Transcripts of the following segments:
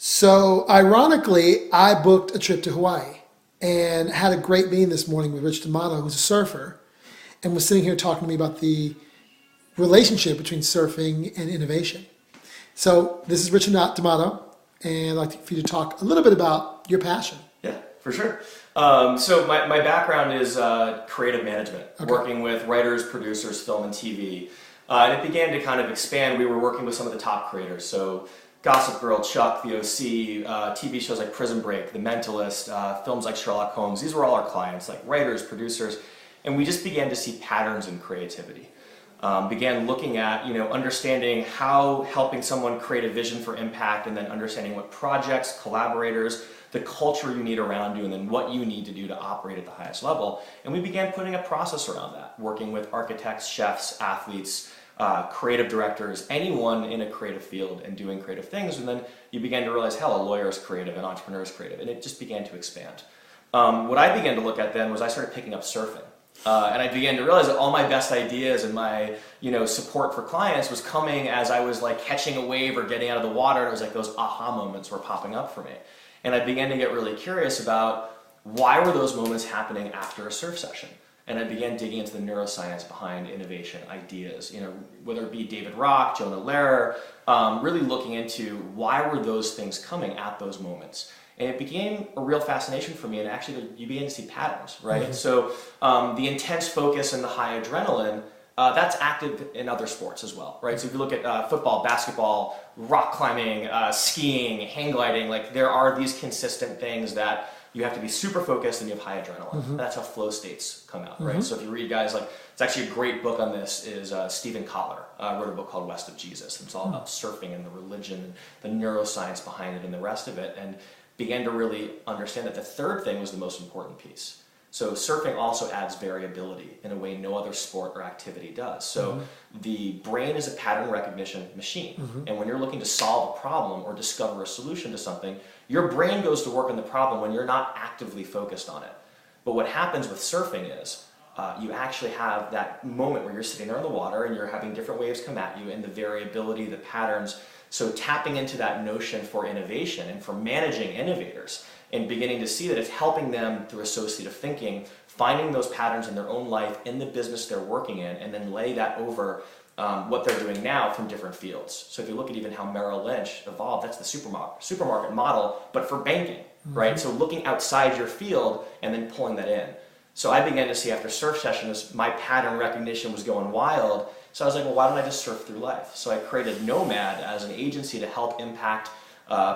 So, ironically, I booked a trip to Hawaii and had a great meeting this morning with Rich D'Amato, who's a surfer, and was sitting here talking to me about the relationship between surfing and innovation. So, this is Rich D'Amato, and I'd like for you to talk a little bit about your passion. Yeah, for sure. So my background is creative management, working with writers, producers, film and TV. And it began to kind of expand. We were working with some of the top creators. So Gossip Girl, Chuck, The OC, TV shows like Prison Break, The Mentalist, films like Sherlock Holmes. These were all our clients, like writers, producers. And we just began to see patterns in creativity. Began looking at, understanding how helping someone create a vision for impact, and then understanding what projects, collaborators, the culture you need around you, and then what you need to do to operate at the highest level. And we began putting a process around that, working with architects, chefs, athletes, creative directors, anyone in a creative field and doing creative things. And then you began to realize, hell, a lawyer is creative, an entrepreneur is creative, and it just began to expand. What I began to look at then was I started picking up surfing. And I began to realize that all my best ideas and my, support for clients was coming as I was like catching a wave or getting out of the water. And it was like those aha moments were popping up for me. And I began to get really curious about why were those moments happening after a surf session. And I began digging into the neuroscience behind innovation, ideas, whether it be David Rock, Jonah Lehrer, really looking into why were those things coming at those moments. And it became a real fascination for me, and actually you begin to see patterns, right? Mm-hmm. So the intense focus and the high adrenaline, that's active in other sports as well, right? So if you look at football, basketball, rock climbing, skiing, hang gliding, like there are these consistent things that you have to be super focused and you have high adrenaline. Mm-hmm. That's how flow states come out, right? Mm-hmm. So if you read guys like, it's actually a great book on this is Stephen Kotler wrote a book called West of Jesus. It's all about surfing and the religion, the neuroscience behind it and the rest of it, and began to really understand that the third thing was the most important piece. So surfing also adds variability in a way no other sport or activity does. So the brain is a pattern recognition machine. Mm-hmm. And when you're looking to solve a problem or discover a solution to something, your brain goes to work on the problem when you're not actively focused on it. But what happens with surfing is you actually have that moment where you're sitting there in the water and you're having different waves come at you, and the variability, the patterns. So tapping into that notion for innovation and for managing innovators and beginning to see that it's helping them through associative thinking, finding those patterns in their own life, in the business they're working in, and then lay that over what they're doing now from different fields. So if you look at even how Merrill Lynch evolved, that's the supermarket model, but for banking, right? So looking outside your field and then pulling that in. So I began to see after surf sessions, my pattern recognition was going wild. So I was like, well, why don't I just surf through life? So I created Nomad as an agency to help impact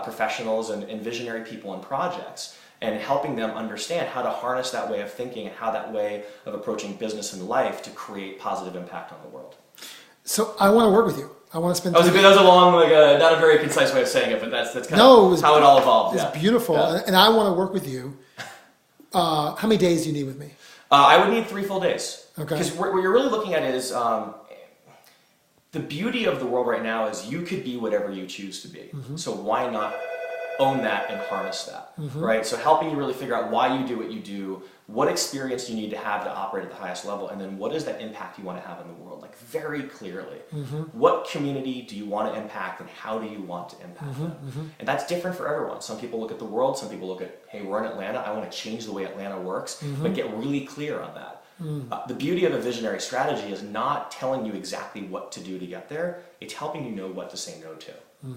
professionals and visionary people and projects, and helping them understand how to harness that way of thinking and how that way of approaching business and life to create positive impact on the world. So I want to work with you. I want to spend. That was a long, not a very concise way of saying it, but that's kind of how it all evolved. It's beautiful, yeah. And I want to work with you. How many days do you need with me? I would need 3 full days. Okay. Because what you're really looking at is the beauty of the world right now is you could be whatever you choose to be. Mm-hmm. So why not own that and harness that, right? So helping you really figure out why you do what you do, what experience you need to have to operate at the highest level, and then what is that impact you want to have in the world, like very clearly. Mm-hmm. What community do you want to impact, and how do you want to impact them? Mm-hmm. And that's different for everyone. Some people look at the world, some people look at, hey, we're in Atlanta, I want to change the way Atlanta works, but get really clear on that. The beauty of a visionary strategy is not telling you exactly what to do to get there. It's helping you know what to say no to,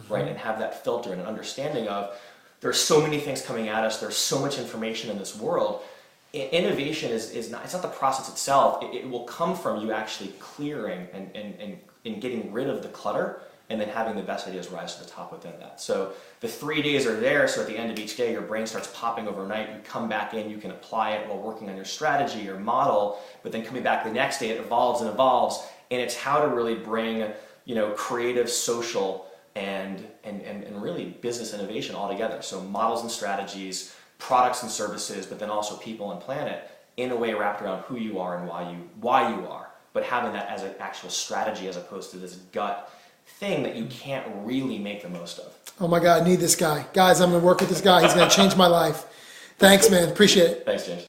right? And have that filter and an understanding of there's so many things coming at us. There's so much information in this world. Innovation is not, it's not the process itself. It will come from you actually clearing and getting rid of the clutter, and then having the best ideas rise to the top within that. So the 3 days are there, so at the end of each day, your brain starts popping overnight, you come back in, you can apply it while working on your strategy, your model, but then coming back the next day, it evolves, and it's how to really bring, creative, social, and really business innovation all together. So models and strategies, products and services, but then also people and planet in a way wrapped around who you are and why you are, but having that as an actual strategy as opposed to this gut thing that you can't really make the most of. Oh my God, I need this guy. Guys, I'm going to work with this guy. He's going to change my life. Thanks, man. Appreciate it. Thanks, James.